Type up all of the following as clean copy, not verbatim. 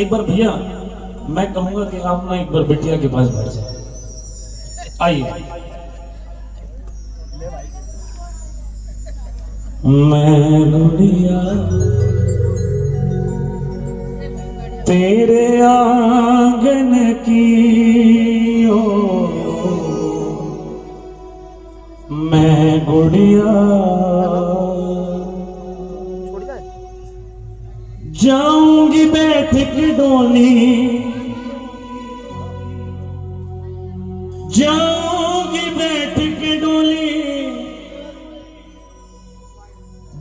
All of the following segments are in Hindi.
एक बार भैया मैं कहूंगा कि आप ना एक बार बिटिया के पास बैठ जाए। आइए। मैं गुड़िया तेरे आंगन की हो, मैं गुड़िया जाऊंगी बैठ के डोली, जाऊंगी बैठ के डोली,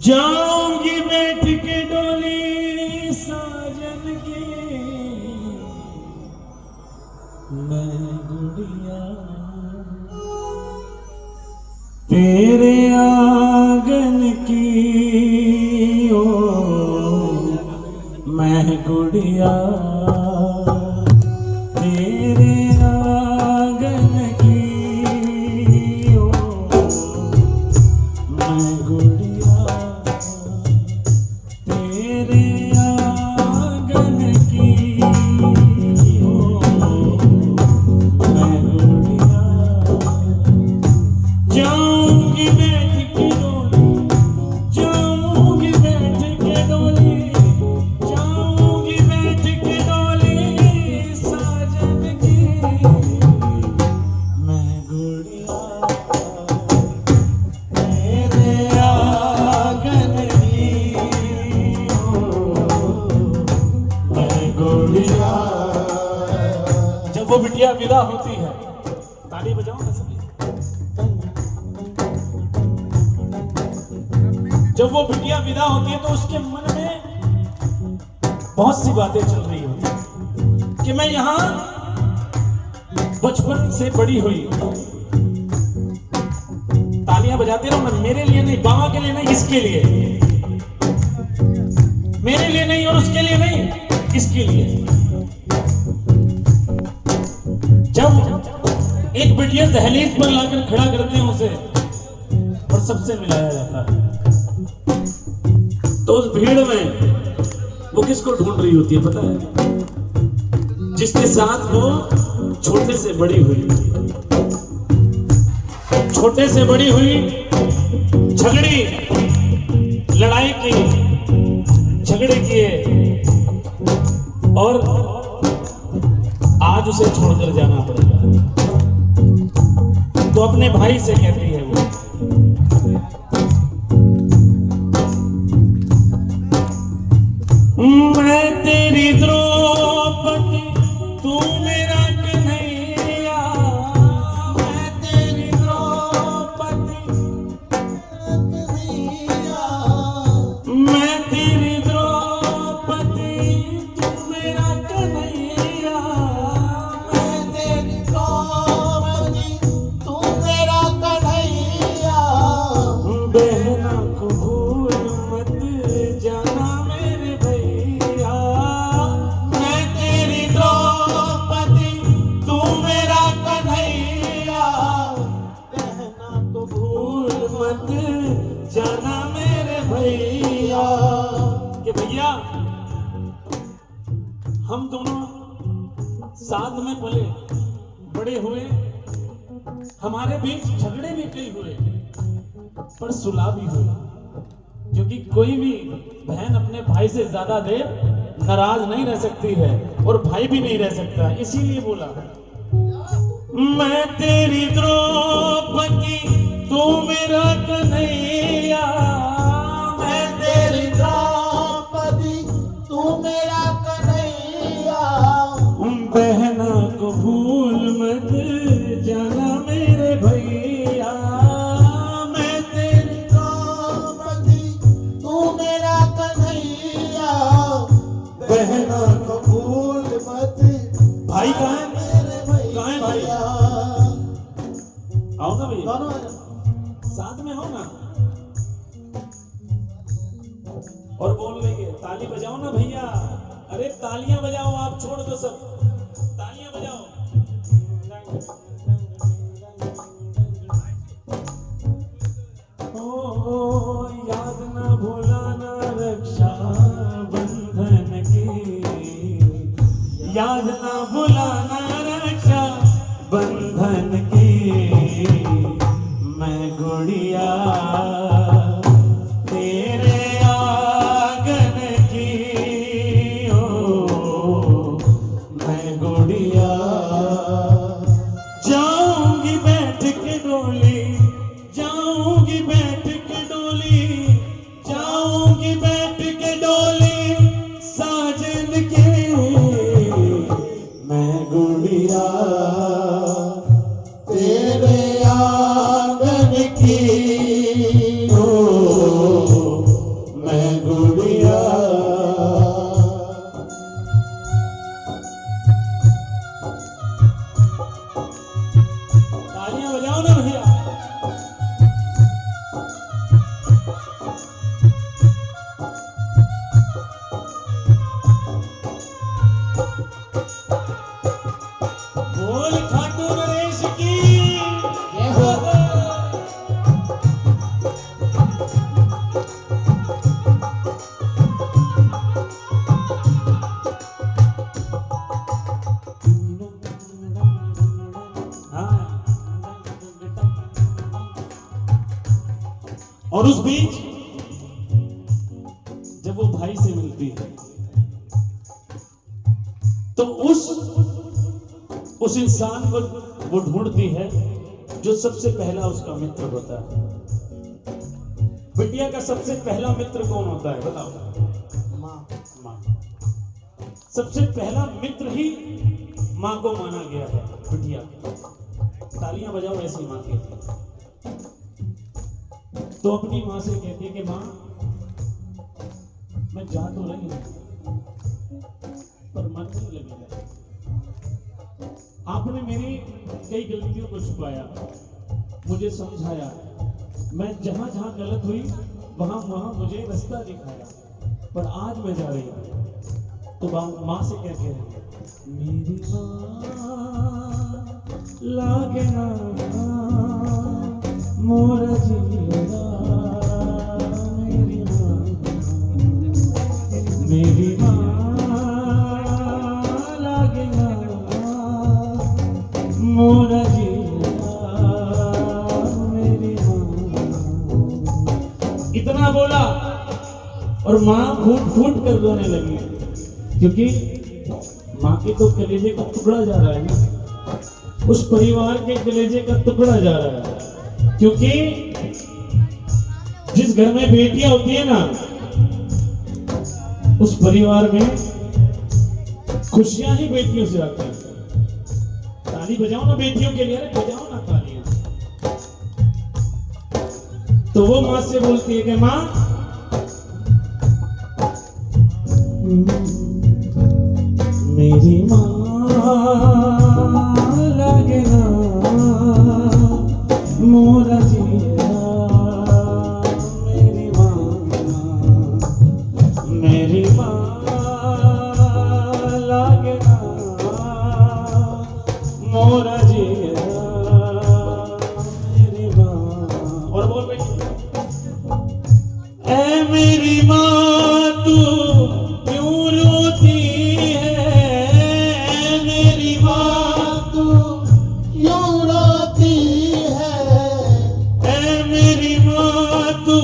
जाऊंगी बैठ के डोली साजन की, मैं गुड़िया तेरे आंगन की हो, मैं गुड़िया तेरे आंगन की हो, मैं गुड़िया तेरे आंगन की हो, मैं गुड़िया जाऊंगी बैठ के डोली, जाऊंगी बैठ के डोली, जाऊंगी बैठ के डोली साजन की, मैं गुड़िया तेरे आंगन की हो, मैं गुड़िया। जब वो बिटिया विदा होती है, ताली बजाओ ना सभी। जब वो बिटिया विदा होती है तो उसके मन में बहुत सी बातें चल रही होती हैं कि मैं यहां बचपन से बड़ी हुई। तालियां बजाते रहो ना, मेरे लिए नहीं, बाबा के लिए नहीं, इसके लिए, मेरे लिए नहीं और उसके लिए नहीं, इसके लिए। जब एक बिटिया दहलीज पर लाकर खड़ा करते हैं उसे और सबसे मिलाया जाता है, तो उस भीड़ में वो किसको ढूंढ रही होती है पता है? जिसके साथ वो छोटे से बड़ी हुई, छोटे से बड़ी हुई, झगड़ी, लड़ाई की, झगड़े किए और आज उसे छोड़कर जाना पड़ेगा। तो अपने भाई से कहती है वो, मैं तेरी द्रौपदी तू मेरा कन्हैया, मैं तेरी द्रौपदी कन्हैया, मैं तेरी द्रौपदी तू मेरा कन्हैया, मैं तेरी द्रौपदी तू मेरा कन्हैया, बहना को भूल मत जाना मेरे भैया, मैं तेरी द्रौपदी तू मेरा कन्हैया, बहना को भूल मत जाना मेरे भैया। कि भैया हम दोनों साथ में पले बड़े हुए, हमारे बीच झगड़े भी कई हुए पर सुलह भी हुई, क्योंकि कोई भी बहन अपने भाई से ज्यादा देर नाराज नहीं रह सकती है और भाई भी नहीं रह सकता, इसीलिए बोला मैं तेरी द्रौपदी तू मेरा कन्हैया, मैं तेरी द्रौपदी तू मेरा कन्हैया, बहना को भूल मत जाना मेरे भैया, मैं तेरी द्रौपदी तू मेरा कन्हैया, बहना को भूल मत। भाई कहाँ है मेरे भैया? आओ ना भैया, साथ में हो ना और बोल लेंगे। ताली बजाओ ना भैया, अरे तालियां बजाओ, आप छोड़ दो सब, तालियां बजाओ। याद ना भुलाना रक्षा बंधन की, गुड़िया तेरे आंगन की हो, मैं गुड़िया जाऊंगी बैठ के डोली, जाऊंगी बैठ के डोली, जाऊंगी बैठ के डोली साजन के, मैं गुड़िया तेरे आंगन की हो, मैं गुड़िया। तालियां बजाओ ना भैया। बोल खाटू नरेश की जय हो। और उस बीच जब वो भाई से मिलती है तो उस इंसान को वो ढूंढती है जो सबसे पहला उसका मित्र होता है। बिटिया का सबसे पहला मित्र कौन होता है बताओ? माँ। सबसे पहला मित्र ही माँ को माना गया है बिटिया। तालियां बजाओ ऐसी माँ के। तो अपनी माँ से कहती है कि माँ मैं जा तो रही हूं पर मन नहीं लगेगा। आपने मेरी कई गलतियों को छुपाया, मुझे समझाया, मैं जहां जहां गलत हुई वहां वहां मुझे रास्ता दिखाया, पर आज मैं जा रही हूं। तो माँ से कहते हैं मेरी माँ लागे ना मोरा जीरा, मेरी माँ लागे ना मोरा जीरा, मेरी माँ। इतना बोला और माँ फूट फूट कर रोने लगी, क्योंकि माँ के तो कलेजे का टुकड़ा जा रहा है ना, उस परिवार के कलेजे का टुकड़ा जा रहा है। क्योंकि जिस घर में बेटियां होती है ना उस परिवार में खुशियां ही बेटियों से आती हैं। ताली बजाओ ना बेटियों के लिए, बजाओ ना तालियां। तो वो माँ से बोलती है कि माँ मेरी माँ लागे ना मोरा जीरा, मेरी माँ, मेरी माँ लागे ना मोरा जीरा, मेरी माँ। और बोल बेटी ऐ मेरी माँ तू क्यों रोती है, ऐ मेरी माँ तू क्यों रोती है, ऐ मेरी माँ तू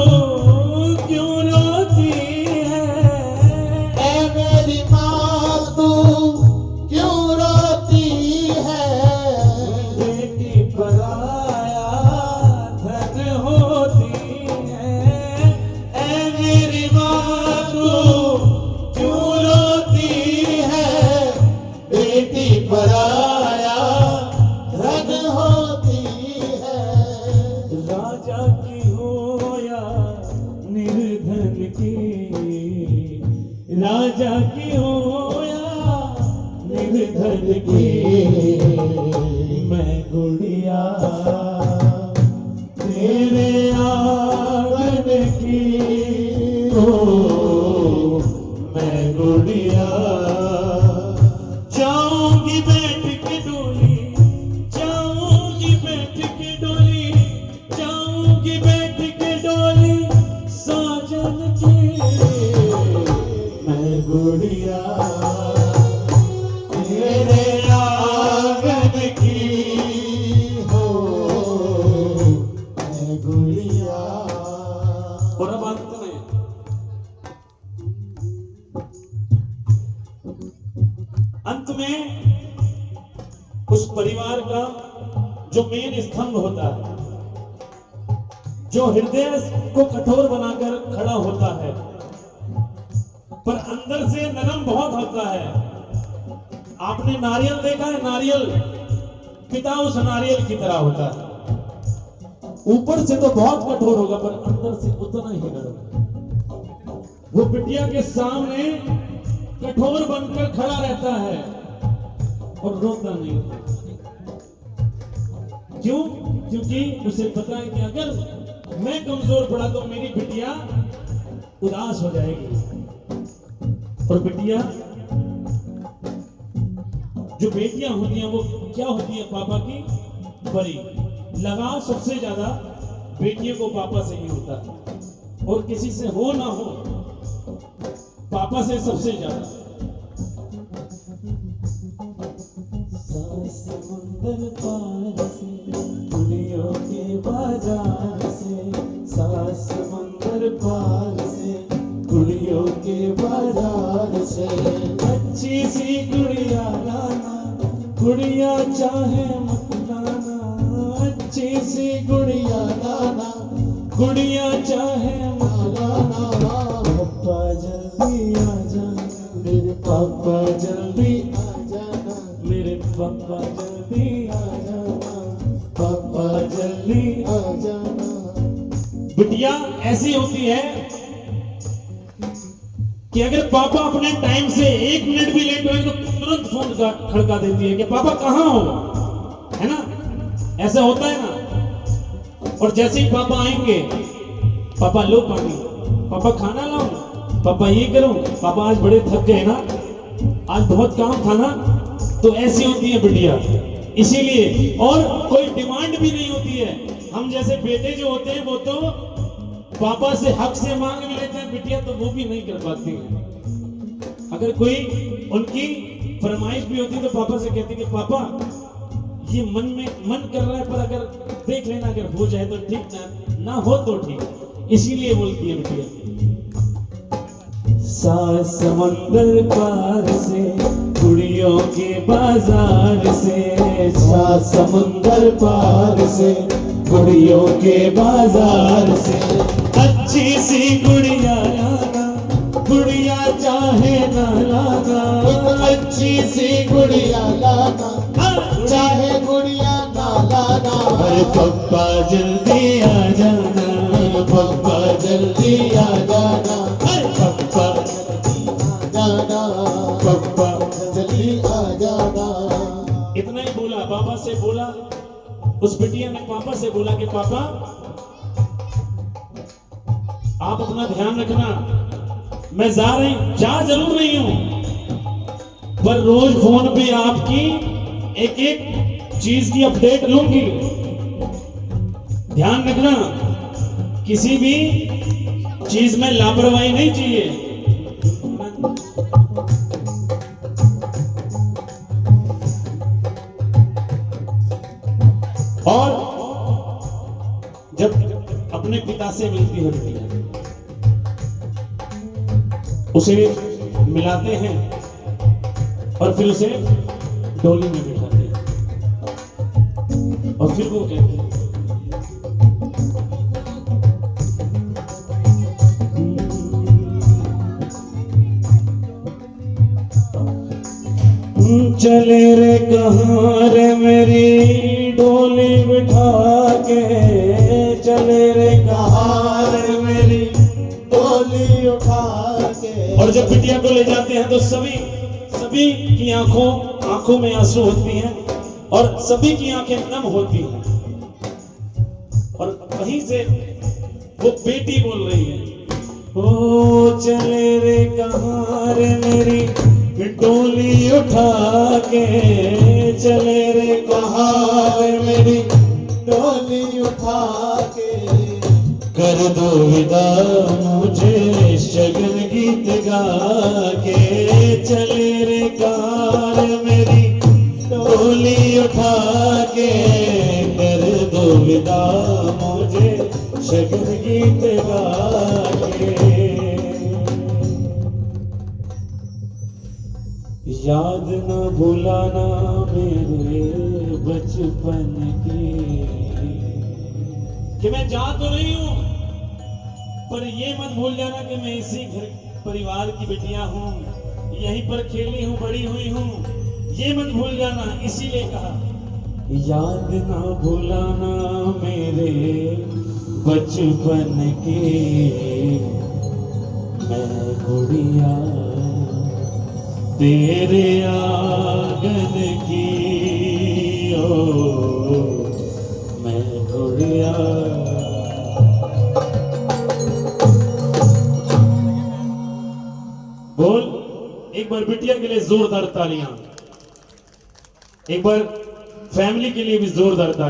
क्यों रोती है, ऐ मेरी माँ तू क्यों रोती है, बेटी पराया धन होती है, ऐ मेरी माँ तू क्यों रोती है, बेटी पराया धन होती है। राजा की हो या निर्धन की, राजा की हो या निर्धन की, मैं गुड़िया तेरे आंगन की हो, मैं गुड़िया जाऊंगी बैठ के डोली, जाऊंगी बैठ के डोली, जाऊंगी बैठ के डोली साजन की, मैं गुड़िया तेरे आंगन की हो, मैं जो मेन स्तंभ होता है, जो हृदय को कठोर बनाकर खड़ा होता है, पर अंदर से नरम बहुत होता है। आपने नारियल देखा है? नारियल पिता उस नारियल की तरह होता है। ऊपर से तो बहुत कठोर होगा, पर अंदर से उतना ही नरम। वो बिटिया के सामने कठोर बनकर खड़ा रहता है और रोता नहीं होता। क्यों? क्योंकि उसे पता है कि अगर मैं कमजोर पड़ा तो मेरी बिटिया उदास हो जाएगी। और बिटिया, जो बेटियां होती हैं वो क्या होती है? पापा की परी। लगाव सबसे ज्यादा बेटियों को पापा से ही होता है, और किसी से हो ना हो, पापा से सबसे ज्यादा। समुंदर पार से, गुड़ियों के बाजार से, समुंदर पार से, गुड़ियों के बाजार से, अच्छी सी गुड़िया लाना, गुड़िया चाहे मत लाना, अच्छी सी गुड़िया लाना, गुड़िया चाहे मत लाना। पापा जल्दी आ जाना, मेरे पापा जल्दी आ जाना, मेरे पापा जल्दी आ जाना, पापा जल्दी आ जाना। बिटिया ऐसी होती है कि अगर पापा अपने टाइम से 1 मिनट भी लेट हुए तो तुरंत फोन खड़का देती है कि पापा कहाँ हो, है ना? ऐसा होता है ना। और जैसे ही पापा आएंगे, पापा लो पानी, पापा खाना लाऊं, पापा ये करूं, पापा आज बड़े थक गए ना, आज बहुत काम था ना। तो ऐसी होती है बिटिया। इसीलिए, और कोई डिमांड भी नहीं होती है। हम जैसे बेटे जो होते हैं वो तो पापा से हक से मांग भी लेते हैं, बिटिया तो वो भी नहीं कर पाती है। अगर कोई उनकी फरमाइश भी होती है तो पापा से कहती है कि पापा ये मन कर रहा है, पर अगर देख लेना, अगर हो जाए तो ठीक, ना हो तो ठीक। इसीलिए बोलती है बिटिया। समंदर पार से, गुड़ियों के बाजार से, समंदर पार से, गुड़ियों के बाजार से, अच्छी सी गुड़िया लाना, गुड़िया चाहे ना लाना, अच्छी सी गुड़िया लाना, चाहे गुड़िया ना लाना। अरे पप्पा जल्दी आ जाना, पप्पा जल्दी आ जाना, पप्पा जाना, पप्पा जल्दी आ जाना। इतना ही बोला, पापा से बोला। उस बिटिया ने पापा से बोला कि पापा आप अपना ध्यान रखना, मैं जा जरूर रही हूं, पर रोज फोन पे आपकी एक एक चीज की अपडेट लूंगी। ध्यान रखना, किसी भी चीज में लापरवाही नहीं चाहिए। और जब अपने पिता से मिलती है बिटिया, उसे मिलाते हैं और फिर उसे डोली में बिठाते हैं, और फिर वो कहते हैं चले रे कहाँ रे मेरी डोली बिठा के, चले रे कहाँ रे मेरी डोली उठा के। और जब बिटिया को ले जाते हैं तो सभी की आंखों में आंसू होती हैं और सभी की आंखें नम होती हैं। और कहीं से वो बेटी बोल रही है, ओ चले रे कहाँ रे मेरी डोली उठा के, चले रे कहाँ रे मेरी डोली उठा के। कर दो विदा मुझे शगन गीत गा के, चले रे कहाँ रे मेरी डोली उठा के। कर दो विदा मुझे शगन गीत गा के। याद न भुलाना मेरे बचपन की, कि मैं जा तो नहीं हूं पर ये मत भूल जाना कि मैं इसी घर परिवार की बिटिया हूं, यहीं पर खेली हूं, बड़ी हुई हूं, ये मत भूल जाना। इसीलिए कहा याद ना भुलाना मेरे बचपन की, मैं गुड़िया तेरे आंगन की, ओ मैं गुड़िया। बोल एक बार बिटिया के लिए जोरदार तालियां, एक बार फैमिली के लिए भी जोरदार तालियां।